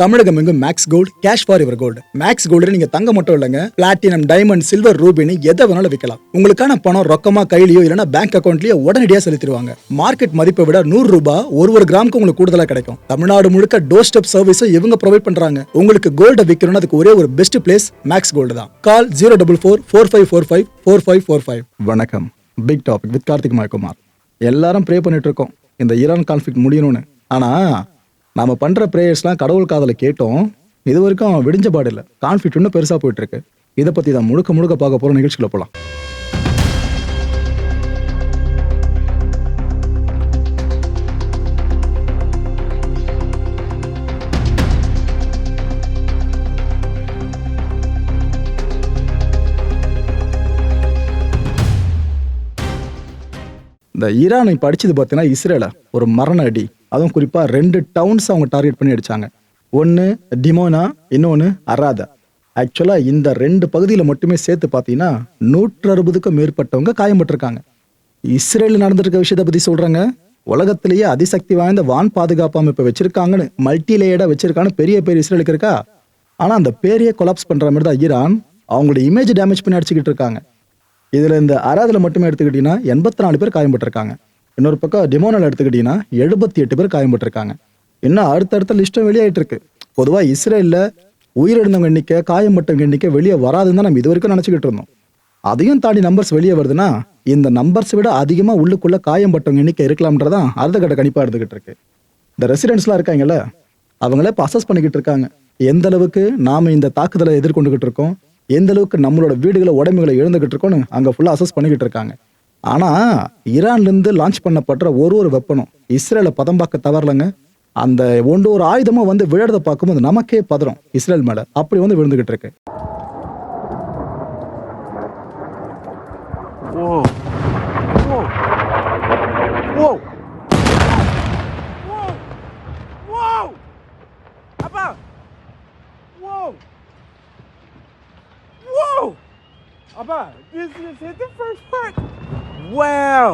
தமிழகம் எங்கும் Max Gold cash for your gold. Max Gold நீங்க தங்க மட்டும் இல்லைங்க, பிளாட்டினம், டைமண்ட், சில்வர், ரூபினி எதை வேணாலும் விற்கலாம். உங்களுக்கான பணம் ரொக்கமா கையிலயோ இல்லைன்னா பேங்க் அக்கௌண்ட்லயோ உடனடியாக செலுத்திடுவாங்க. மார்க்கெட் மதிப்பை விட 100 ரூபாய் ஒரு கிராமுக்கு உங்களுக்கு கூடுதலா கிடைக்கும். தமிழ்நாடு முழுக்க டோர் ஸ்டெப் சர்வீஸும் இவங்க ப்ரொவைட் பண்றாங்க. உங்களுக்கு கோல்ட விற்கணும்னு அதுக்கு ஒரே ஒரு பெஸ்ட் பிளேஸ் மேக்ஸ் கோல்டு தான். கால் 04445454545. வணக்கம். Big topic with Karthik Mayakumar. எல்லாரும் ப்ரே பண்ணிட்டு இருக்கோம் இந்த ஈரான் கான்ஃபிளிக்ட் முடியணும்னு. ஆனா நாம பண்ற பிரேயர்ஸ்லாம் கடவுள் காதல கேட்டோம், இது வரைக்கும் விடிஞ்ச பாடு இல்லை. கான்ஃபிளிக்ட் இன்னும் பெருசா போயிட்டு இருக்கு. இதை பத்தி தான் முழுக்க பார்க்க போற நிகழ்ச்சிக்குள்ள போலாம். இந்த ஈரானை இப்போ அடிச்சது பார்த்தீங்கன்னா இஸ்ரேலை ஒரு மரண அடி. அதுவும் குறிப்பாக 2 டவுன்ஸ் அவங்க டார்கெட் பண்ணி அடிச்சாங்க. ஒன்று டிமோனா, இன்னொன்று அராதா. ஆக்சுவலாக இந்த 2 பகுதியில் மட்டுமே சேர்த்து பார்த்தீங்கன்னா 160க்கும் மேற்பட்டவங்க காயப்பட்டிருக்காங்க. இஸ்ரேலில் நடந்திருக்க விஷயத்தை பற்றி சொல்கிறாங்க. உலகத்திலேயே அதிசக்தி வாய்ந்த வான் பாதுகாப்பு அமைப்பு வச்சிருக்காங்கன்னு, மல்டி லேயர்டாக வச்சிருக்கான்னு பெரிய இஸ்ரேலுக்கு இருக்கா. ஆனால் அந்த பேரையே கொலாப்ஸ் பண்ணுற மாதிரி தான் ஈரான் அவங்களோட இமேஜ் டேமேஜ் பண்ணி அடிச்சுக்கிட்டு இருக்காங்க. இதில் இந்த அராதில் மட்டுமே எடுத்துக்கிட்டீங்கன்னா 84 பேர் காயப்பட்டிருக்காங்க. இன்னொரு பக்கம் டிமோனில் எடுத்துக்கிட்டீங்கன்னா 78 பேர் காயப்பட்டிருக்காங்க. இன்னும் அடுத்தடுத்த லிஸ்ட்டும் வெளியாயிட்டு இருக்கு. பொதுவாக இஸ்ரேலில் உயிரிழந்தவங்க எண்ணிக்கை, காயப்பட்டவங்க எண்ணிக்கை வெளியே வராதுன்னு தான் நம்ம இது வரைக்கும் நினச்சிக்கிட்டு இருந்தோம். அதையும் தாண்டி நம்பர்ஸ் வெளியே வருதுன்னா இந்த நம்பர்ஸ் விட அதிகமாக உள்ளுக்குள்ள காயப்பட்டவங்க எண்ணிக்கை இருக்கலாம்ன்றதான் அடுத்த கட்ட கணிப்பாக எடுத்துக்கிட்டு இருக்கு. இந்த ரெசிடென்ட்ஸ்லாம் இருக்காங்கல்ல, அவங்களே இப்போ அசஸ் பண்ணிக்கிட்டு இருக்காங்க எந்த அளவுக்கு நாம் இந்த தாக்குதலை எதிர்கொண்டுகிட்டு இருக்கோம், எந்த அளவுக்கு நம்மளோட வீடுகளை உடைமைகளை இழந்துகிட்டு இருக்கோன்னு அங்கே ஃபுல்லாக அசஸ் பண்ணிக்கிட்டு இருக்காங்க. ஆனால் ஈரான்லேருந்து லான்ச் பண்ணப்படுற ஒரு வெப்பனும் இஸ்ரேலை பதம் பார்க்க தவறலைங்க. அந்த ஒரு ஆயுதமாக வந்து விழுறதை பார்க்கும்போது நமக்கே பதறம் இஸ்ரேல் மேலே அப்படி வந்து விழுந்துகிட்டு இருக்கு. Abba, this just hit the first part. Wow.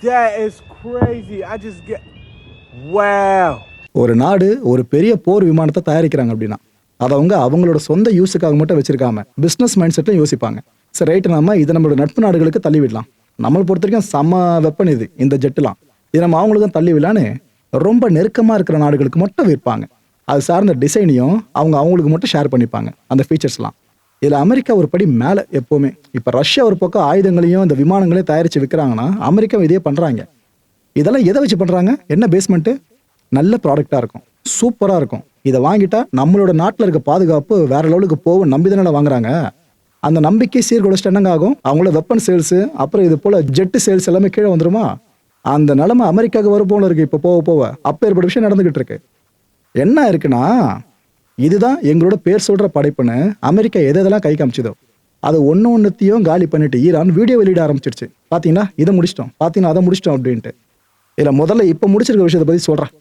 That is crazy. I just get wow. ஒரு நாடு ஒரு பெரிய போர் விமானத்தை தயாரிக்கிறாங்க அப்படின்னா அதை அவங்களோட சொந்த யூஸுக்காக மட்டும் வச்சிருக்காம பிசினஸ் மைண்ட் செட்லையும் யோசிப்பாங்க. சரி, ரைட்டு, நம்ம இதை நம்மளோட நட்பு நாடுகளுக்கு தள்ளி விடலாம். நம்மளை பொறுத்த வரைக்கும் செம்ம வெப்பன் இது, இந்த ஜெட்டுலாம். இது நம்ம அவங்களுக்கும் தள்ளி விடலான்னு ரொம்ப நெருக்கமாக இருக்கிற நாடுகளுக்கு மட்டும் விற்பாங்க. அது சார்ந்த டிசைனையும் அவங்களுக்கு மட்டும் ஷேர் பண்ணிப்பாங்க, அந்த ஃபீச்சர்ஸ்லாம். இதில் அமெரிக்கா ஒரு படி மேலே எப்போவுமே. இப்போ ரஷ்யா ஒரு பக்கம் ஆயுதங்களையும் இந்த விமானங்களையும் தயாரித்து விற்கிறாங்கன்னா அமெரிக்கா இதே பண்ணுறாங்க. இதெல்லாம் எதை வச்சு பண்ணுறாங்க? என்ன பேஸ்மெண்ட்டு? நல்ல ப்ராடக்டாக இருக்கும், சூப்பராக இருக்கும். இதை வாங்கிட்டா நம்மளோட நாட்டில் இருக்க பாதுகாப்பு வேற லெவலுக்கு போகும் நம்பிதானே வாங்குறாங்க. அந்த நம்பிக்கை சீர்குலைச்சிட்டு என்னங்க ஆகும்? அவங்களோட வெப்பன் சேல்ஸு, அப்புறம் இது போல் ஜெட்டு சேல்ஸ் எல்லாமே கீழே வந்துருமா? அந்த நிலைமை அமெரிக்காவுக்கு வரும் போல இருக்கு. இப்போ போக அப்போ ஏற்பட்ட விஷயம் நடந்துகிட்டு இருக்கு. என்ன இருக்குன்னா, இதுதான் எங்களோட பேர் சொல்ற படைப்புன்னு அமெரிக்கா எதெல்லாம் கை காமிச்சதோ அது ஒன்றுத்தையும் காலி பண்ணிட்டு ஈரான் வீடியோ வெளியிட ஆரம்பிச்சிருச்சு. பார்த்தீங்கன்னா இதை முடிச்சிட்டோம், பார்த்தீங்கன்னா அதை முடிச்சிட்டோம் அப்படின்ட்டு. இதில் முதல்ல இப்போ முடிச்சிருக்க விஷயத்தை பற்றி சொல்கிறேன்.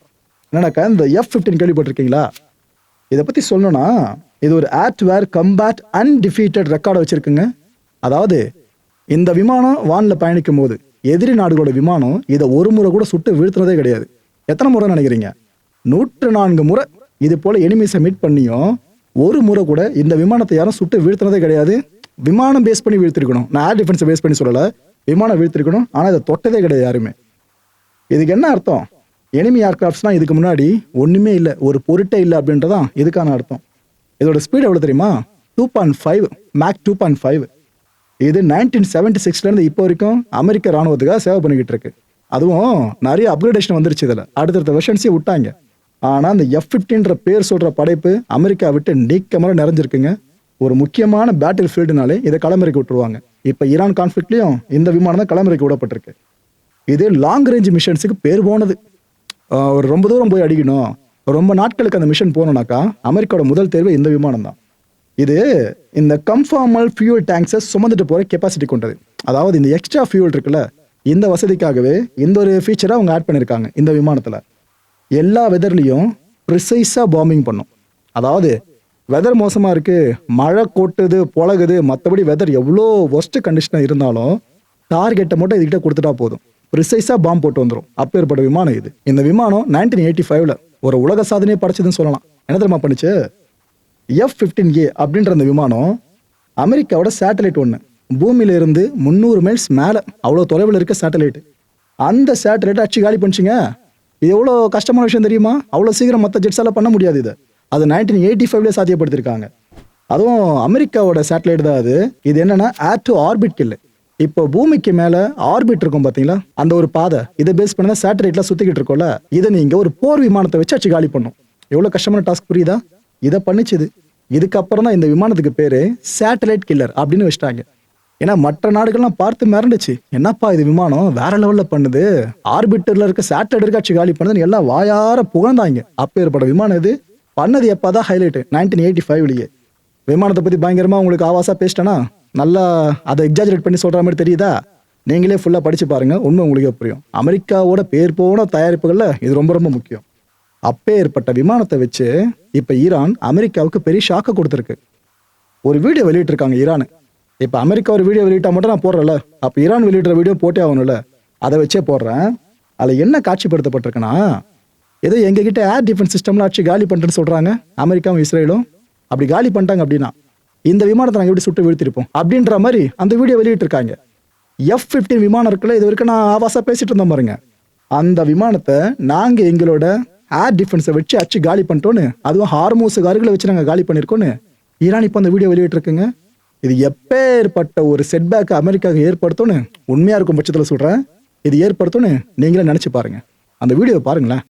என்னன்னாக்கா, இந்த F-15 கேள்விப்பட்டிருக்கீங்களா? இதை பற்றி சொல்லணும்னா இது ஒரு ஏர்வேர் கம்பேட் அன்டிஃபீட்டட் ரெக்கார்டை வச்சிருக்குங்க. அதாவது இந்த விமானம் வானில் பயணிக்கும் போது எதிரி நாடுகளோட விமானம் இதை ஒரு முறை கூட சுட்டு வீழ்த்தினதே கிடையாது. எத்தனை முறை நினைக்கிறீங்க? 104 முறை இது போல எனிமீஸை மீட் பண்ணியும் ஒரு முறை கூட இந்த விமானத்தை யாரும் சுட்டு வீழ்த்தினதே கிடையாது. விமானம் பேஸ் பண்ணி வீழ்த்திருக்கணும், நான் ஏர் டிஃபென்ஸை பேஸ் பண்ணி சொல்லலை, விமானம் வீழ்த்திருக்கணும். ஆனால் இதை தொட்டதே கிடையாது யாருமே. இதுக்கு என்ன அர்த்தம்? எனிமி ஏர்கிராஃப்ட்ஸ்லாம் இதுக்கு முன்னாடி ஒன்றுமே இல்லை, ஒரு பொருட்டே இல்லை அப்படின்றதான் இதுக்கான அர்த்தம். இதோட ஸ்பீட் எவ்வளோ தெரியுமா? 2.5 மேக் 2.5. இது 1976லேருந்து இப்போ வரைக்கும் அமெரிக்க ராணுவத்துக்காக சேவை பண்ணிக்கிட்டு இருக்கு. அதுவும் நிறைய அப்கிரேடேஷன் வந்துருச்சு. இதில் அடுத்தடுத்த வெர்ஷன்ஸே விட்டாங்க. ஆனால் அந்த F-15 பேர் சொல்கிற படைப்பு அமெரிக்கா விட்டு நீக்கமாக நிறைஞ்சிருக்குங்க. ஒரு முக்கியமான பேட்டில் ஃபீல்டுனாலே இதை களமிறக்கி விட்டுருவாங்க. இப்போ ஈரான் கான்ஃப்ளிக்ட்லையும் இந்த விமானம் தான் களமிறக்கி விடப்பட்டிருக்கு. இது லாங் ரேஞ்ச் மிஷன்ஸுக்கு பேர் போனது. ஒரு ரொம்ப தூரம் போய் அடிக்கணும், ரொம்ப நாட்களுக்கு அந்த மிஷன் போகணுன்னாக்கா அமெரிக்காவோட முதல் தேர்வு இந்த விமானம் தான். இது இந்த கன்ஃபார்மல் ஃபியூல் டேங்க்ஸை சுமந்துட்டு போகிற கெப்பாசிட்டி கொண்டது. அதாவது இந்த எக்ஸ்ட்ரா ஃபியூல் இருக்குல்ல, இந்த வசதிக்காகவே இந்த ஒரு ஃபீச்சரை அவங்க ஆட் பண்ணியிருக்காங்க இந்த விமானத்தில். எல்லா வெதர்லையும் ப்ரிசைஸாக பாம்பிங் பண்ணும். அதாவது வெதர் மோசமாக இருக்குது, மழை கொட்டுது, பொழகுது, மற்றபடி வெதர் எவ்வளோ ஒஸ்ட் கண்டிஷனாக இருந்தாலும் டார்கெட்டை மட்டும் இதுகிட்ட கொடுத்துட்டா போதும், ப்ரிசைஸாக பாம்பு போட்டு வந்துடும். அப்பேற்பட்ட விமானம் இது. இந்த விமானம் 1985 ஒரு உலக சாதனையை படைச்சதுன்னு சொல்லலாம். என்ன தெரியுமா பண்ணுச்சு? F-15A அப்படின்ற அந்த விமானம் அமெரிக்காவோட சேட்டலைட் ஒன்று, பூமியில இருந்து 300 மைல்ஸ் மேலே அவ்வளோ தொலைவில் இருக்க சேட்டலைட். அந்த சேட்டலைட்டை அடிச்சு காலி பண்ணிச்சிங்க. இது எவ்வளோ கஷ்டமான விஷயம் தெரியுமா? அவ்வளோ சீக்கிரம் மற்ற ஜெட்ஸால பண்ண முடியாது. அது 1985 சாத்தியப்படுத்திருக்காங்க. அதுவும் அமெரிக்காவோட சேட்டலைட் தான் அது. இது என்னன்னா ஏர் டு ஆர்பிட் கில். இப்போ பூமிக்கு மேலே ஆர்பிட் இருக்கும் பார்த்தீங்களா, அந்த ஒரு பாதை, இதை பேஸ் பண்ணி தான் சேட்டலைட்ல சுற்றிக்கிட்டு இருக்கோம்ல, இதை நீங்கள் ஒரு போர் விமானத்தை வச்சு அடிச்சு காலி பண்ணும். எவ்வளோ கஷ்டமான டாஸ்க் புரியுதா? இதை பண்ணிச்சுது. இதுக்கப்புறம் தான் இந்த விமானத்துக்கு பேர் சேட்டலைட் கில்லர் அப்படின்னு வச்சிட்டாங்க. ஏன்னா மற்ற நாடுகள்லாம் பார்த்து மிரண்டுச்சு, என்னப்பா இது விமானம் வேற லெவலில் பண்ணுது, ஆர்பிட்டர்ல இருக்க சேட்டலைட் இருக்க அடிச்சு காலி பண்ணுதுன்னு எல்லாம் வாயார புகழ்ந்தாங்க. அப்பேற்பட்ட விமானம் இது. பண்ணது எப்போதான் ஹைலைட் 1985லயே. விமானத்தை பற்றி பயங்கரமாக உங்களுக்கு ஆவாசா பேசிட்டேன்னா நல்லா அதை எக்ஸாஜரேட் பண்ணி சொல்கிற மாதிரி தெரியுதா? நீங்களே ஃபுல்லாக படித்து பாருங்கள், உண்மை உங்களுக்கே புரியும். அமெரிக்காவோட பேர் போன தயாரிப்புகளில் இது ரொம்ப ரொம்ப முக்கியம். அப்பேற்பட்ட விமானத்தை வச்சு இப்போ ஈரான் அமெரிக்காவுக்கு பெரிய ஷாக்கை கொடுத்துருக்கு. ஒரு வீடியோ வெளியிட்டிருக்காங்க ஈரான். இப்போ அமெரிக்கா ஒரு வீடியோ வெளியிட்டா மட்டும் நான் போடுறேன்ல, அப்போ ஈரான் வெளியிடுற வீடியோ போட்டே ஆகணும்ல, அதை வச்சே போடுறேன். அதில் என்ன காட்சிப்படுத்தப்பட்டிருக்குன்னா, ஏதோ எங்ககிட்ட ஏர் டிஃபென்ஸ் சிஸ்டம்லாம் ஆச்சு காலி பண்ணுறேன்னு சொல்கிறாங்க அமெரிக்காவும் இஸ்ரேலும். அப்படி காலி பண்ணிட்டாங்க அப்படின்னா இந்த விமானத்தை நாங்கள் எப்படி சுட்டு வீழ்த்திருப்போம் அப்படின்ற மாதிரி அந்த வீடியோ வெளியிட்டிருக்காங்க. F-15 விமானம் இருக்குல்ல, இது வரைக்கும் நான் ஆபாசா பேசிட்டு இருந்தேன் பாருங்க, அந்த விமானத்தை நாங்கள் எங்களோட ஏர் டிஃபென்ஸை வச்சு அச்சு காலி பண்ணிட்டோன்னு, அதுவும் ஹார்மூஸுக்கு அருகில் வச்சு நாங்கள் காலி பண்ணியிருக்கோன்னு ஈரான் இப்போ அந்த வீடியோ வெளியிட்டிருக்குங்க. இது எப்பேற்பட்ட ஒரு செட்பேக் அமெரிக்காவுக்கு ஏற்படுத்தும்னு உண்மையாக இருக்கும் பட்சத்தில் சொல்கிறேன், இது ஏற்படுத்தும்னு நீங்களே நினச்சி பாருங்க. அந்த வீடியோ பாருங்களேன்.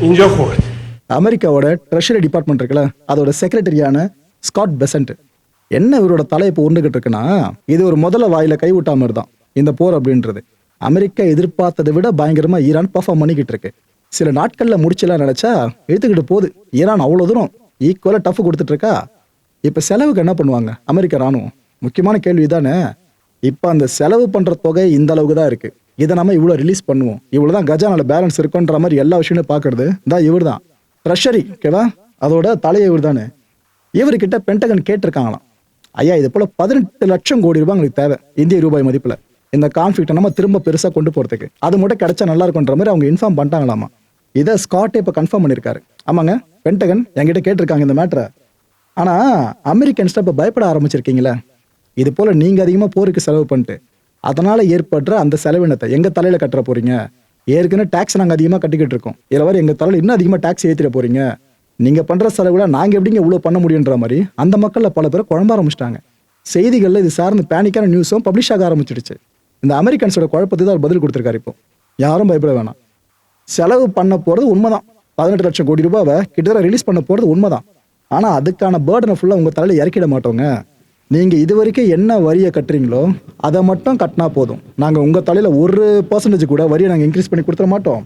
اینجا خورد. அமெரிக்காவோட ட்ரெஷரி டிபார்ட்மெண்ட் இருக்குல்ல, அதோட செக்ரட்டரியான ஸ்காட் பெசன்ட் என்ன இவரோட தலை இப்போ உண்டுகிட்டு இருக்குன்னா, இது ஒரு முதல்ல வாயில கைவிட்டா மாதிரி தான் இந்த போர் அப்படின்றது. அமெரிக்கா எதிர்பார்த்ததை விட பயங்கரமா ஈரான் பர்ஃபார்ம் பண்ணிக்கிட்டு இருக்கு. சில நாட்கள்ல முடிச்சலாம் நினைச்சா எடுத்துக்கிட்டு போகுது. ஈரான் அவ்வளோ தூரம் ஈக்குவலா டஃப் கொடுத்துட்டு இருக்கா. இப்போ செலவுக்கு என்ன பண்ணுவாங்க அமெரிக்க ராணுவம்? முக்கியமான கேள்வி தானே. இப்போ அந்த செலவு பண்ற தொகை இந்த அளவுக்கு தான் இருக்கு. இதை நம்ம இவ்வளோ ரிலீஸ் பண்ணுவோம், இவ்வளோதான் கஜானால பேலன்ஸ் இருக்குன்ற மாதிரி எல்லா விஷயமும் பார்க்கறது தான் இவர் தான் ட்ரெஷரி. ஓகேவா? அதோட தலையை இவர் தானே. இவர்கிட்ட பென்டகன் கேட்டிருக்காங்களாம், ஐயா இது போல 18 லட்சம் கோடி ரூபாய் உங்களுக்கு தேவை இந்திய ரூபாய் மதிப்பில், இந்த கான்ஃபிளிக்ட்டை நம்ம திரும்ப பெருசாக கொண்டு போகிறதுக்கு. அது மட்டும் கிடைச்சா நல்லா இருக்குன்ற மாதிரி அவங்க இன்ஃபார்ம் பண்ணிட்டாங்களாமா. இதை ஸ்காட்டே இப்போ கன்ஃபார்ம் பண்ணியிருக்காரு. ஆமாங்க, பென்டகன் என்கிட்ட கேட்டிருக்காங்க இந்த மேட்டரை. ஆனால் அமெரிக்கன்ஸ்ட இப்போ பயப்பட ஆரம்பிச்சிருக்கீங்களே, இது போல் நீங்கள் அதிகமாக போருக்கு செலவு பண்ணிட்டு அதனால் ஏற்படுற அந்த செலவினத்தை எங்கள் தலையில் கட்டுற போகிறீங்க. ஏற்கனவே டேக்ஸ் நாங்கள் அதிகமாக கட்டிக்கிட்டு இருக்கோம், இதில் வர எங்கள் தலையில் இன்னும் அதிகமாக டேக்ஸ் ஏற்றிட போகிறீங்க. நீங்கள் பண்ணுற செலவுல நாங்கள் எப்படிங்க இவ்வளோ பண்ண முடியுன்ற மாதிரி அந்த மக்களில் பல பேர் குழம்ப ஆரம்பிச்சிட்டாங்க. செய்திகளில் இது சார்ந்து பேனிக்கான நியூஸும் பப்ளிஷ் ஆக ஆரம்பிச்சிடுச்சு. இந்த அமெரிக்கன்ஸோட குழப்பத்துக்கு தான் அவர் பதில் கொடுத்துருக்காரு. இப்போ யாரும் பயப்பட வேணாம். செலவு பண்ண போகிறது உண்மைதான், 18 லட்சம் கோடி ரூபாவை கிட்டத்தட்ட ரிலீஸ் பண்ண போகிறது உண்மைதான். ஆனால் அதுக்கான பேர்டனை ஃபுல்லாக உங்கள் தலையில் இறக்கிட மாட்டோங்க. நீங்கள் இது வரைக்கும் என்ன வரியை கட்டுறீங்களோ அதை மட்டும் கட்டினா போதும். நாங்கள் உங்கள் தலையில் 1% கூட வரியை நாங்கள் இன்க்ரீஸ் பண்ணி கொடுத்துட மாட்டோம்.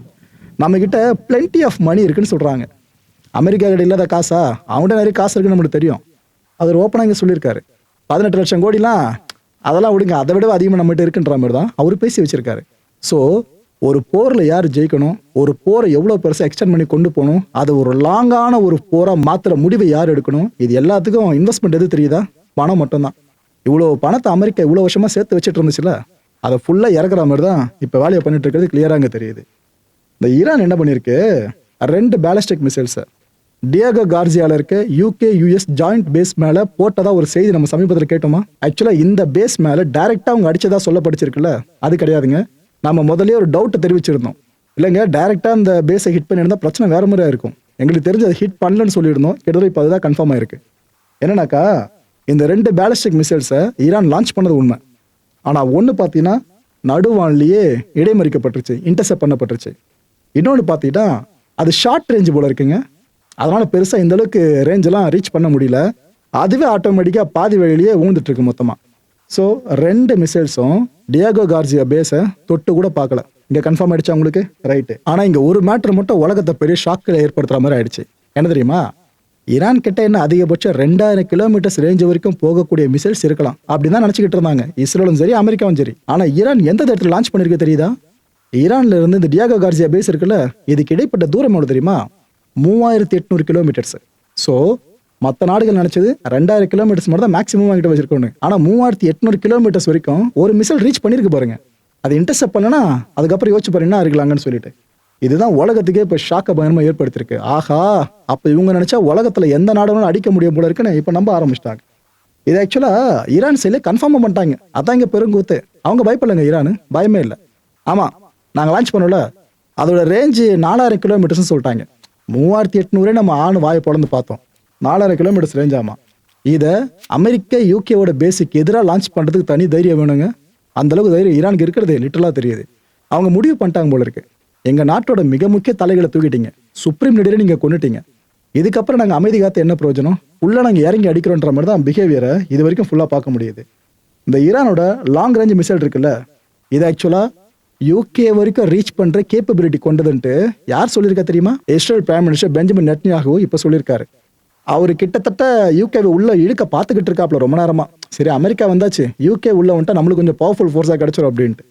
நம்மக்கிட்ட பிளென்டி ஆஃப் மணி இருக்குன்னு சொல்கிறாங்க. அமெரிக்கா கிட்ட இல்லாத காசா? அவங்கள்ட்ட நிறைய காசு இருக்குன்னு நம்மளுக்கு தெரியும். அவர் ஓப்பனாக இங்கே சொல்லியிருக்காரு. 18 லட்சம் கோடிலாம் அதெல்லாம் விடுங்க, அதை விட அதிகமாக நம்மகிட்ட இருக்குன்ற மாதிரி தான் அவர் பேசி வச்சிருக்காரு. ஸோ ஒரு போரில் யார் ஜெயிக்கணும், ஒரு போரை எவ்வளோ பெருசாக எக்ஸ்டெண்ட் பண்ணி கொண்டு போகணும், அதை ஒரு லாங்கான ஒரு போராக மாற்றுற முடிவை யார் எடுக்கணும், இது எல்லாத்துக்கும் இன்வெஸ்ட்மெண்ட் எது தெரியுதா? பணம் மட்டும்தான். இவ்வளோ பணத்தை அமெரிக்கா இவ்வளோ வருஷமாக சேர்த்து வச்சுட்டு இருந்துச்சுல, அதை ஃபுல்லாக இறக்குற மாதிரி தான் இப்போ வேலையை பண்ணிட்டு இருக்கிறது கிளியராக அங்கே தெரியுது. இந்த ஈரான் என்ன பண்ணியிருக்கு, 2 பேலிஸ்டிக் மிசைல்ஸை டியாகோ கார்சியாவில் இருக்க UK-US ஜாயிண்ட் பேஸ் மேலே போட்டதா ஒரு செய்தி நம்ம சமீபத்தில் கேட்டோமா? ஆக்சுவலாக இந்த பேஸ் மேலே டைரெக்டாக அவங்க அடிச்சதா சொல்ல படிச்சிருக்குல்ல, அது கிடையாதுங்க. நம்ம முதலே ஒரு டவுட்டை தெரிவிச்சிருந்தோம். இல்லைங்க, டைரெக்டாக அந்த பேஸை ஹிட் பண்ணியிருந்தால் பிரச்சனை வேறு மாதிரியாக இருக்கும். எங்களுக்கு தெரிஞ்சு அதை ஹிட் பண்ணலன்னு சொல்லியிருந்தோம். கிட்டத்தட்ட இப்போ அதுதான் கன்ஃபார்ம் ஆயிருக்கு. என்னன்னாக்கா, இந்த 2 பேலிஸ்டிக் மிசைல்ஸை ஈரான் லான்ச் பண்ணது உண்மை. ஆனால் ஒன்று பார்த்தீங்கன்னா நடுவான்லேயே இடைமறிக்கப்பட்டுருச்சு, இன்டர்செப்ட் பண்ணப்பட்டுருச்சு. இன்னொன்று பார்த்தீங்கன்னா அது ஷார்ட் ரேஞ்சு போல இருக்குங்க. அதனால் பெருசாக இந்த அளவுக்கு ரேஞ்செல்லாம் ரீச் பண்ண முடியல. அதுவே ஆட்டோமேட்டிக்காக பாதி வழியிலேயே ஊழ்ந்துட்டு இருக்கு மொத்தமாக. ஸோ 2 மிசைல்ஸும் டியாகோ கார்சியா பேஸை தொட்டு கூட பார்க்கல. இங்கே கன்ஃபார்ம் ஆயிடுச்சா உங்களுக்கு? ரைட்டு. ஆனால் இங்கே ஒரு மேட்ரு மட்டும் உலகத்தை பெரிய ஷாக்கில் ஏற்படுத்துகிற மாதிரி ஆயிடுச்சு. என்ன தெரியுமா? ஈரான் கிட்ட என்ன அதிகபட்சம் 2000 கிலோமீட்டர்ஸ் ரேஞ்ச் வரைக்கும் போகக்கூடிய மிசைல்ஸ் இருக்கலாம் அப்படின்னு தான் நினச்சிக்கிட்டு இருந்தாங்க இஸ்ரேலும் சரி அமெரிக்காவும் சரி. ஆனால் ஈரான் எந்த இடத்துல லான்ச் பண்ணிருக்கு தெரியுதா? ஈரான்ல இருந்து இந்த டியாகோ கார்சியா பேஸ் இருக்குல்ல, இதுக்கு இடைப்பட்ட தூரம் எவ்வளவு தெரியுமா? 3800 கிலோமீட்டர்ஸ். ஸோ மற்ற நாடுகள் நினைச்சது 2000 கிலோமீட்டர்ஸ் மட்டும் தான் மேக்ஸிமம் வாங்கிட்டு வச்சிருக்கோன்னு. ஆனால் 3800 கிலோமீட்டர்ஸ் வரைக்கும் ஒரு மிசைல் ரீச் பண்ணிருக்கு பாருங்க. அது இன்டர்செப்ட் பண்ணனா அதுக்கப்புறம் யோசிச்சு பாரு என்ன இருக்கலாங்கன்னு சொல்லிட்டு. இதுதான் உலகத்துக்கே இப்போ ஷாக்க பயங்கரமா ஏற்படுத்திருக்கு. ஆஹா, அப்போ இவங்க நினைச்சா உலகத்துல எந்த நாடுகளும் அடிக்க முடியும் போல இருக்குன்னு இப்போ நம்ப ஆரம்பிச்சிட்டாங்க. இது ஆக்சுவலா ஈரான் சைட்ல கன்ஃபார்ம் பண்ணிட்டாங்க. அதான் இங்க பெருங்கூத்து. அவங்க பயப்படலங்க, ஈரான் பயமே இல்லை. ஆமா, நாங்கள் லான்ச் பண்ணல, அதோட ரேஞ்சு 4000 கிலோமீட்டர்ஸ் சொல்லிட்டாங்க. 3800 நம்ம ஆணு வாயை பொழந்து பார்த்தோம். 4000 கிலோமீட்டர்ஸ் ரேஞ்ச். ஆமா, இதை அமெரிக்க யூகேவோட பேசிக் எதிராக லான்ச் பண்றதுக்கு தனி தைரியம் வேணுங்க. அந்த அளவுக்கு தைரியம் ஈரானுக்கு இருக்கிறது லிட்டரலா தெரியுது. அவங்க முடிவு பண்ணிட்டாங்க போல இருக்கு, எங்க நாட்டோட மிக முக்கிய தலைகளை தூக்கிட்டீங்க, சுப்ரீம் லீடரை நீங்க கொண்டுட்டீங்க, இதுக்கப்புறம் நாங்க அமைதி காத்து என்ன பிரயோஜனம், உள்ள நாங்க இறங்கி அடிக்கிறோன்ற மாதிரி தான் பிஹேவியரை இது வரைக்கும் ஃபுல்லா பார்க்க முடியுது. இந்த ஈரானோட லாங் ரேஞ்ச் மிசைல் இருக்குல்ல, இது ஆக்சுவலா யூகே வரைக்கும் ரீச் பண்ற கேப்பபிலிட்டி கொண்டதுன்ட்டு யார் சொல்லியிருக்கா தெரியுமா? Israel prime minister Benjamin Netanyahu இப்ப சொல்லியிருக்காரு. அவர் கிட்டத்தட்ட யூகேவை உள்ள இழுக்க பார்த்துக்கிட்டு இருக்காப்ல ரொம்ப நேரமா. சரி, அமெரிக்கா வந்தாச்சு, யூகே உள்ள வந்துட்டா நம்மளுக்கு கொஞ்சம் பவர்ஃபுல் ஃபோர்ஸா கிடைச்சிடும் அப்படின்ட்டு.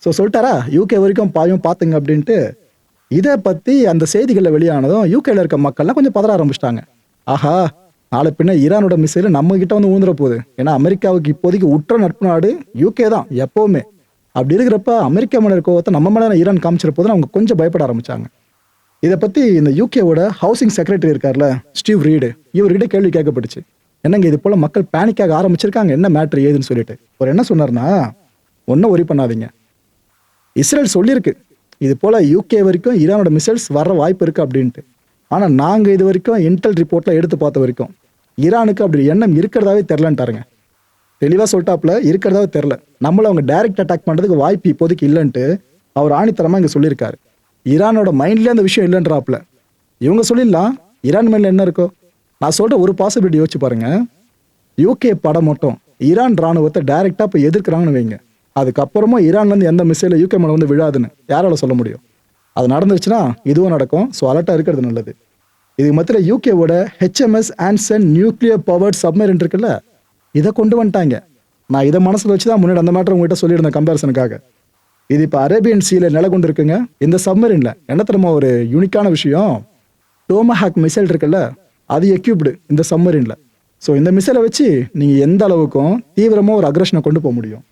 ஸோ சொல்லிட்டாரா யூகே வரைக்கும் பாயும் பார்த்துங்க அப்படின்ட்டு. இதை பற்றி அந்த செய்திகளில் வெளியானதும் யூகேல இருக்க மக்கள்லாம் கொஞ்சம் பதற ஆரம்பிச்சிட்டாங்க. ஆஹா, நாளை பின்ன ஈரானோட மிசைல் நம்ம கிட்ட வந்து ஊந்துட போகுது. ஏன்னா அமெரிக்காவுக்கு இப்போதைக்கு உற்ற நட்பு நாடு யூகே தான் எப்போவுமே. அப்படி இருக்கிறப்ப அமெரிக்கா மேலே இருக்க நம்ம மேலே ஈரான் காமிச்சிட போது அவங்க கொஞ்சம் பயப்பட ஆரம்பிச்சாங்க. இதை பற்றி இந்த யூகேவோட ஹவுசிங் செக்ரட்டரி இருக்கார்ல, ஸ்டீவ் ரீடு, இவர்கிட்ட கேள்வி கேட்கப்பட்டுச்சு. என்னங்க இது போல மக்கள் பேனிக்காக ஆரம்பிச்சிருக்காங்க, என்ன மேட்ரு ஏதுன்னு சொல்லிட்டு. ஒரு என்ன சொன்னார்னா, ஒன்றும் ஒரி பண்ணாதீங்க, இஸ்ரேல் சொல்லியிருக்கு இது போல் யூகே வரைக்கும் ஈரானோட மிசைல்ஸ் வர வாய்ப்பு இருக்குது அப்படின்ட்டு. ஆனால் நாங்கள் இது வரைக்கும் இன்டெல் ரிப்போர்ட்டில் எடுத்து பார்த்த வரைக்கும் ஈரானுக்கு அப்படி எண்ணம் இருக்கிறதாவே தெரிலன்ட்டாருங்க. தெளிவாக சொல்லிட்டாப்புல, இருக்கிறதாவே தெரில, நம்மளை அவங்க டைரக்ட் அட்டாக் பண்ணுறதுக்கு வாய்ப்பு இப்போதைக்கு இல்லைன்ட்டு அவர் ஆணித்தரமாக இங்கே சொல்லியிருக்காரு. ஈரானோட மைண்ட்லேயே அந்த விஷயம் இல்லைன்றாப்புல. இவங்க சொல்லிடலாம், ஈரான் மேலே என்ன இருக்கோ. நான் சொல்கிற ஒரு பாசிபிலிட்டி யோசிச்சு பாருங்க, யூகே படம் மட்டும் ஈரான் ராணுவத்தை டைரெக்டாக இப்போ எதிர்க்கிறாங்கன்னு வைங்க, அதுக்கப்புறமா ஈரான்லேருந்து எந்த மிசைல யூகே மேலே வந்து விழாதுன்னு யாரால சொல்ல முடியும்? அது நடந்துருச்சுன்னா இதுவும் நடக்கும். ஸோ அலர்ட்டாக இருக்கிறது நல்லது. இதுக்கு மத்தியில் யூகேவோட HMS Anson nuclear powered submarine இருக்குல்ல, இதை கொண்டு வந்துட்டாங்க. நான் இதை மனசில் வச்சு தான் முன்னாடி அந்த மேட்டர் உங்ககிட்ட சொல்லியிருந்தேன் கம்பேரிசனுக்காக. இது இப்போ அரேபியன் சீல நிலை கொண்டு இருக்குங்க. இந்த சப்மரின்ல என்ன தெரியுமா ஒரு யூனிக்கான விஷயம், டோமஹாக் மிசைல் இருக்குல்ல, அது எக்யூப்டு இந்த சப்மரின்ல. ஸோ இந்த மிசைலை வச்சு நீங்கள் எந்த அளவுக்கும் தீவிரமாக ஒரு அக்ரஷனை கொண்டு போக முடியும்.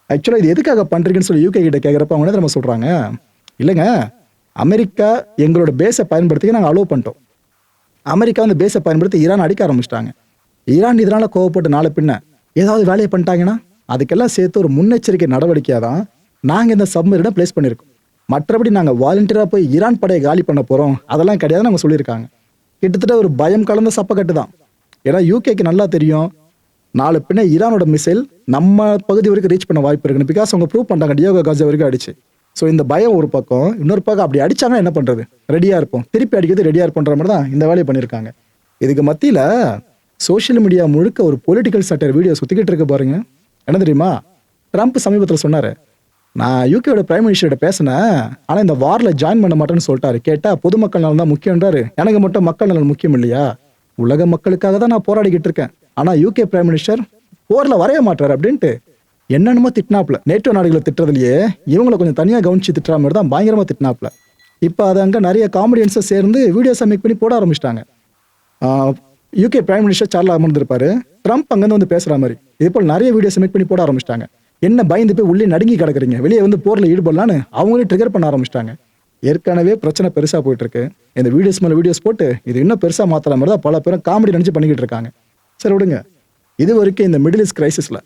ஆக்சுவலாக இது எதுக்காக பண்ணுறீங்கன்னு சொல்லி யூகே கிட்ட கேட்குறப்ப அவங்க என்ன தெரியுமா சொல்கிறாங்க, இல்லைங்க அமெரிக்கா எங்களோட பேஸை பயன்படுத்தி நாங்கள் அலோவ் பண்ணிட்டோம், அமெரிக்கா வந்து பேஸை பயன்படுத்தி ஈரான் அடிக்க ஆரம்பிச்சிட்டாங்க, ஈரான் இதனால கோவப்பட்டு நாளை பின்ன ஏதாவது வேலையை பண்ணிட்டாங்கன்னா அதுக்கெல்லாம் சேர்த்து ஒரு முன்னெச்சரிக்கை நடவடிக்கையாக தான் நாங்கள் இந்த சப்மரினை பிளேஸ் பண்ணியிருக்கோம். மற்றபடி நாங்கள் வாலண்டியராக போய் ஈரான் படையை காலி பண்ண போகிறோம் அதெல்லாம் கிடையாதுன்னு அவங்க சொல்லியிருக்காங்க. கிட்டத்தட்ட ஒரு பயம் கலந்த சப்பக்கட்டு தான். ஏன்னா யூகேக்கு நல்லா தெரியும் நாலு பின்ன ஈரானோட மிசைல் நம்ம பகுதி வரைக்கும் ரீச் பண்ண வாய்ப்பு இருக்குன்னு. பிகாஸ் அவங்க ப்ரூவ் பண்ணுறாங்க டியாகோ கார்சியா வரைக்கும் அடிச்சு. ஸோ இந்த பயம் ஒரு பக்கம், இன்னொரு பக்கம் அப்படி அடிச்சாங்கன்னா என்ன பண்ணுறது, ரெடியாக இருப்போம், திருப்பி அடிக்கிறது ரெடியாக இருப்போன்ற மாதிரி தான் இந்த வேலையை பண்ணியிருக்காங்க. இதுக்கு மத்தியில் சோஷியல் மீடியா முழுக்க ஒரு பொலிட்டிக்கல் சட்டர் வீடியோ சுற்றிக்கிட்டு இருக்க பாருங்க. என்ன தெரியுமா, ட்ரம்ப் சமீபத்தில் சொன்னார், நான் யூகேவோட பிரைம் மினிஸ்டர்கிட்ட பேசினேன், ஆனால் இந்த வாரில் ஜாயின் பண்ண மாட்டேன்னு சொல்லிட்டாரு. கேட்டால் பொதுமக்கள் நலன் தான் முக்கியன்றாரு, எனக்கு மட்டும் மக்கள் நலன் முக்கியம் இல்லையா, உலக மக்களுக்காக தான் நான் போராடிக்கிட்டு இருக்கேன், ஆனால் யூகே பிரைம் மினிஸ்டர் போரில் வரைய மாட்டார் அப்படின்ட்டு என்னென்னமோ திட்டினாப்ல. நேட்டோ நாடுகளை திட்டுறதுலையே இவங்களை கொஞ்சம் தனியாக கவனிச்சு திட்டுற மாதிரி தான் பயங்கரமாக திட்டினாப்ல. இப்போ அது அங்கே நிறைய காமெடியன்ஸை சேர்ந்து வீடியோஸை மேக் பண்ணி போட ஆரம்பிச்சிட்டாங்க. யூகே பிரைம் மினிஸ்டர் சார்ல அமர்ந்திருப்பாரு, ட்ரம்ப் அங்கேருந்து வந்து பேசுகிற மாதிரி இது போல் நிறைய வீடியோஸ் மேக் பண்ணி போட ஆரம்பிச்சிட்டாங்க. என்ன பயந்து போய் உள்ளே நடுங்கி கிடக்குறீங்க, வெளியே வந்து போரில் ஈடுபடலான்னு அவங்களே ட்ரிகர் பண்ண ஆரம்பிச்சிட்டாங்க. ஏற்கனவே பிரச்சனை பெருசாக போயிட்டு இருக்கு. இந்த வீடியோஸ் மேலே வீடியோஸ் போட்டு இது இன்னும் பெருசாக மாற்றுற மாதிரி தான் பல பேரும் காமெடி நினச்சி பண்ணிக்கிட்டு இருக்காங்க. சரி விடுங்க. இது வரைக்கும் இந்த மிடில் ஈஸ்ட் கிரைசிஸில்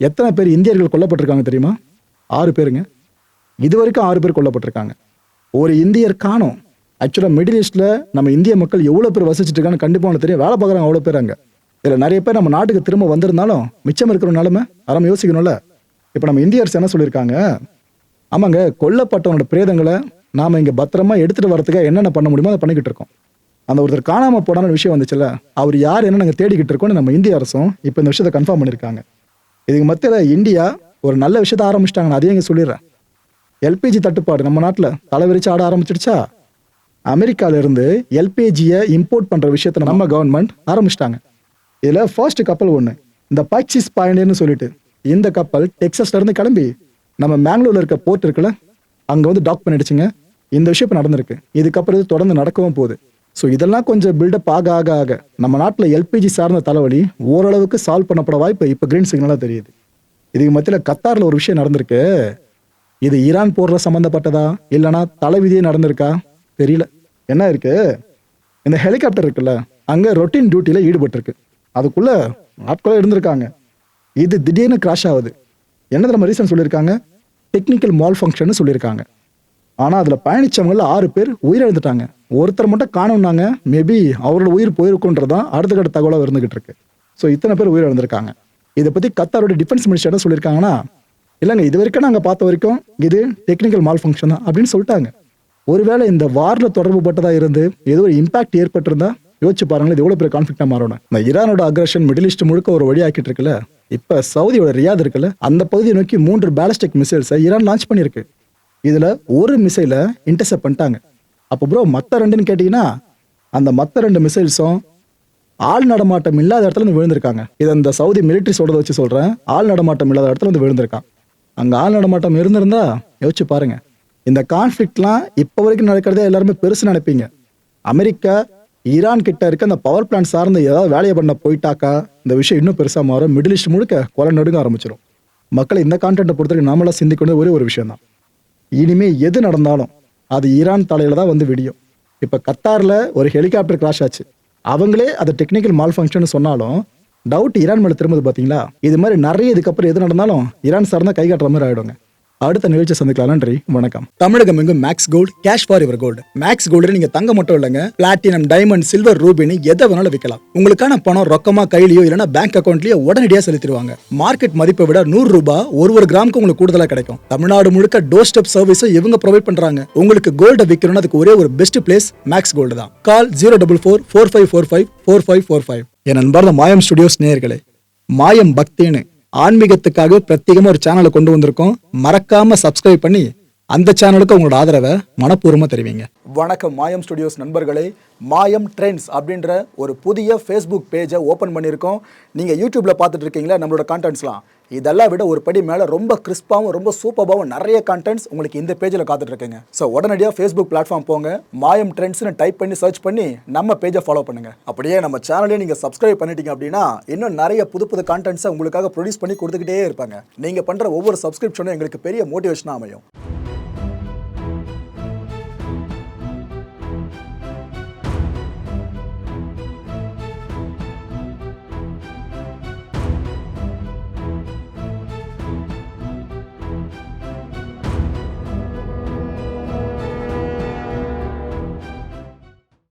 எத்தனை பேர் இந்தியர்கள் கொல்லப்பட்டிருக்காங்க தெரியுமா? 6 பேருங்க. இது வரைக்கும் 6 பேர் கொல்லப்பட்டிருக்காங்க. ஒரு இந்தியர் காணோம். ஆக்சுவலாக மிடில் ஈஸ்டில் நம்ம இந்திய மக்கள் எவ்வளோ பேர் வசிச்சுட்டு இருக்கான்னு கண்டிப்பாக தெரியும். வேலை பார்க்குறாங்க அவ்வளோ பேர் அங்கே. இதில் நிறைய பேர் நம்ம நாட்டுக்கு திரும்ப வந்திருந்தாலும் மிச்சம் இருக்கிற நிலைமை அதெல்லாம் யோசிக்கணும்ல. இப்போ நம்ம இந்திய அரசு என்ன சொல்லியிருக்காங்க, ஆமாங்க கொல்லப்பட்டவனோட பிரேதங்களை நாம் இங்கே பத்திரமா எடுத்துகிட்டு வரதுக்காக என்னென்ன பண்ண முடியுமோ அதை பண்ணிக்கிட்டு இருக்கோம். அந்த ஒருத்தர் காணாமல் போனான விஷயம் வந்துச்சுல்ல, அவர் யார் என்ன நாங்கள் தேடிக்கிட்டு இருக்கோம்னு நம்ம இந்திய அரசும் இப்போ இந்த விஷயத்தை கன்ஃபார்ம் பண்ணியிருக்காங்க. இதுக்கு மத்தியில் இந்தியா ஒரு நல்ல விஷயத்தை ஆரம்பிச்சிட்டாங்க. நான் அதையும் இங்கே சொல்லிடுறேன். எல்பிஜி தட்டுப்பாடு நம்ம நாட்டில் தலைவிரிச்சு ஆட ஆரம்பிச்சிடுச்சா. அமெரிக்கால இருந்து எல்பிஜியை இம்போர்ட் பண்ற விஷயத்த நம்ம கவர்மெண்ட் ஆரம்பிச்சிட்டாங்க. இதுல ஃபர்ஸ்ட் கப்பல் ஒண்ணு, இந்த பச்சிஸ் பாயனியர்னு சொல்லிட்டு இந்த கப்பல் டெக்ஸஸ்ல இருந்து கிளம்பி நம்ம மேங்களூர்ல இருக்க போர்ட் இருக்குல்ல அங்க வந்து டாக் பண்ணிடுச்சுங்க. இந்த விஷயம் இப்ப நடந்திருக்கு. இதுக்கப்புறம் இது தொடர்ந்து நடக்கவும் போகுது. ஸோ இதெல்லாம் கொஞ்சம் பில்டப் ஆக ஆக ஆக நம்ம நாட்டில் எல்பிஜி சார்ந்த தலைவலி ஓரளவுக்கு சால்வ் பண்ணப்பட வாய்ப்பு இப்போ கிரீன் சிக்னலாக தெரியுது. இதுக்கு மத்தியில் கத்தாரில் ஒரு விஷயம் நடந்திருக்கு. இது ஈரான் போர்ல சம்மந்தப்பட்டதா இல்லைனா தலைவிதியே நடந்திருக்கா தெரியல. என்ன இருக்கு, இந்த ஹெலிகாப்டர் இருக்குல்ல அங்கே ரொட்டீன் டியூட்டியில் ஈடுபட்டிருக்கு. அதுக்குள்ள ஆட்களே இருந்திருக்காங்க. இது திடீர்னு கிராஷ் ஆகுது. என்ன நம்ம ரீசன் சொல்லியிருக்காங்க, டெக்னிக்கல் மால் ஃபங்க்ஷன் சொல்லியிருக்காங்க. ஆனால் அதில் பயணிச்சவங்கள 6 பேர் உயிரிழந்துட்டாங்க. ஒருத்தர் மட்டும் காணும்னாங்க. மேபி அவரோட உயிர் போயிருக்குன்றதான் அடுத்த கட்ட தகவலாக இருந்துகிட்டு இருக்கு. ஸோ இத்தனை பேர் உயிரிழந்திருக்காங்க. இதை பற்றி கத்தாரோட டிஃபென்ஸ் மினிஸ்டர் என்ன சொல்லியிருக்காங்கன்னா, இல்லைங்க இது வரைக்கும் நாங்கள் பார்த்த வரைக்கும் இது டெக்னிக்கல் மால் ஃபங்க்ஷன் தான் அப்படின்னு சொல்லிட்டாங்க. ஒருவேளை இந்த வாரில் தொடர்பு பட்டதாக இருந்து ஏதோ ஒரு இம்பாக்ட் ஏற்பட்டிருந்தா யோசிச்சு பாருங்களேன், இது எவ்வளோ பெரிய கான்ஃப்ளிக்டாக மாறணும். இந்த ஈரானோட அக்ரஷன் மிடில் ஈஸ்ட் முழுக்க ஒரு வழி ஆக்கிட்டு இருக்குல்ல. இப்போ சவுதியோட ரியாத் இருக்குல்ல அந்த பகுதியை நோக்கி 3 பேலிஸ்டிக் மிசைல்ஸை ஈரான் லான்ச் பண்ணியிருக்கு. இதுல ஒரு மிசைலை இன்டர்செப்ட் பண்ணிட்டாங்க. அப்போ ப்ரோ மற்ற 2ன்னு கேட்டீங்கன்னா, அந்த மற்ற 2 மிசைல்ஸும் ஆள் நடமாட்டம் இல்லாத இடத்துல வந்து விழுந்திருக்காங்க. இதை இந்த சவுதி மிலிட்ரி சொல்றதை வச்சு சொல்றேன். ஆள் நடமாட்டம் இல்லாத இடத்துல வந்து விழுந்திருக்கான். அங்க ஆள் நடமாட்டம் இருந்திருந்தா யோசிச்சு பாருங்க. இந்த கான்ஃபிளிக்ட்லாம் இப்போ வரைக்கும் நடக்கிறதே எல்லாருமே பெருசு நினைப்பீங்க. அமெரிக்கா ஈரான் கிட்ட இருக்க அந்த பவர் பிளான்ட் சார்ந்த ஏதாவது வேலையை பண்ண போயிட்டாக்கா இந்த விஷயம் இன்னும் பெருசா மாறும். மிடில் ஈஸ்ட் முழுக்க கொலை நடுங்க ஆரம்பிச்சிடும். மக்களை இந்த கான்டென்ட்டை பொறுத்தவரைக்கும் நாமெல்லாம் சிந்திக்கணும் ஒரே ஒரு விஷயம் தான், இனிமே எது நடந்தாலும் அது ஈரான் தலையில தான் வந்து விடியும். இப்ப கத்தார்ல ஒரு ஹெலிகாப்டர் கிராஷ் ஆச்சு. அவங்களே அது டெக்னிக்கல் மால் ஃபங்க்ஷன் சொன்னாலும் டவுட் ஈரான் மேல திரும்புது பாத்தீங்களா. இது மாதிரி நிறைய இதுக்கப்புறம் எது நடந்தாலும் ஈரான் சார்ந்தா கை காட்டுற மாதிரி ஆயிடுங்க. அடுத்த நிகழ்ச்சி சந்திக்கலாம். நன்றி, வணக்கம். தமிழகம் எங்கும் Max Gold, cash for your gold. Max Gold நீங்க தங்க மட்டும் இல்லைங்க, பிளாட்டினம், டைமண்ட், சில்வர், ரூபினி எதை வேணாலும் விற்கலாம். உங்களுக்கான பணம் ரொக்கமா கையிலயோ இல்லைன்னா பேங்க் அக்கௌண்ட்லயோ உடனடியாக செலுத்திடுவாங்க. மார்க்கெட் மதிப்பை விட 100 ரூபாய் ஒரு கிராமுக்கு உங்களுக்கு கூடுதலா கிடைக்கும். தமிழ்நாடு முழுக்க டோர் ஸ்டெப் சர்வீஸை இவங்க ப்ரொவைட் பண்றாங்க. உங்களுக்கு கோல்ட விற்கணும்னு அதுக்கு ஒரே ஒரு பெஸ்ட் பிளேஸ் மேக்ஸ் கோல்டு தான். கால் 04445454545. என் அன்பார்ந்த மாயம் ஸ்டுடியோஸ் நேயர்களே, மாயம் பக்தின்னு ஆன்மீகத்துக்காக பிரத்யேகமா ஒரு சேனலை கொண்டு வந்திருக்கோம். மறக்காம சப்ஸ்கிரைப் பண்ணி அந்த சேனலுக்கு உங்களோட ஆதரவை மனப்பூர்வமா தெரிவிங்க. வணக்கம் மாயம் ஸ்டுடியோஸ் நண்பர்களே. மாயம் ட்ரெண்ட்ஸ் அப்படின்ற ஒரு புதிய ஃபேஸ்புக் பேஜை ஓப்பன் பண்ணியிருக்கோம். நீங்கள் யூடியூப்ல பார்த்துட்டு இருக்கீங்களா நம்மளோட கான்டென்ட்ஸ்லாம். இதெல்லாம் விட ஒரு படி மேலே ரொம்ப கிறிஸ்பாவும் ரொம்ப சூப்பராகவும் நிறைய கான்டென்ட்ஸ் உங்களுக்கு இந்த பேஜில் காத்துட்டு இருக்குங்க. ஸோ உடனடியாக ஃபேஸ்புக் பிளாட்ஃபார்ம் போங்க, மாயம் ட்ரெண்ட்ஸ்னு டைப் பண்ணி சர்ச் பண்ணி நம்ம பேஜை ஃபாலோ பண்ணுங்க. அப்படியே நம்ம சேனலையும் நீங்கள் சப்ஸ்கிரைப் பண்ணிட்டீங்க அப்படின்னா இன்னும் நிறைய புது கான்டென்ட்ஸை உங்களுக்காக ப்ரொடியூஸ் பண்ணி கொடுத்துக்கிட்டே இருப்பாங்க. நீங்கள் பண்ணுற ஒவ்வொரு சப்ஸ்கிரிப்ஷனும் எங்களுக்கு பெரிய மோட்டிவேஷனாக அமையும்.